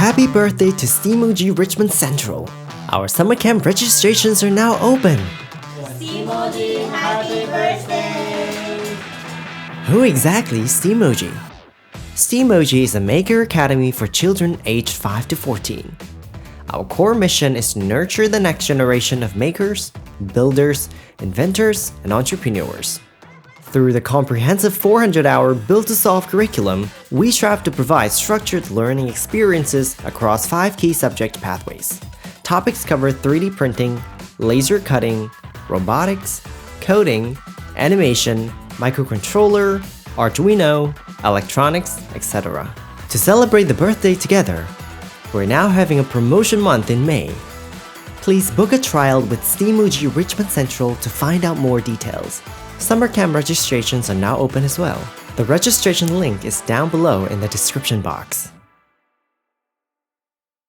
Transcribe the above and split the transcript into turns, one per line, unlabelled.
Happy birthday to Steamoji Richmond Central! Our summer camp registrations are now open!
Steamoji, happy birthday!
Who exactly is Steamoji? Steamoji is a maker academy for children aged 5 to 14. Our core mission is to nurture the next generation of makers, builders, inventors, and entrepreneurs. Through the comprehensive 400-hour built-to-solve curriculum, we strive to provide structured learning experiences across 5 key subject pathways. Topics cover 3D printing, laser cutting, robotics, coding, animation, microcontroller, Arduino, electronics, etc. To celebrate the birthday together, we're now having a promotion month in May. Please book a trial with Steamoji Richmond Central to find out more details. Summer camp registrations are now open as well. The registration link is down below in the description box.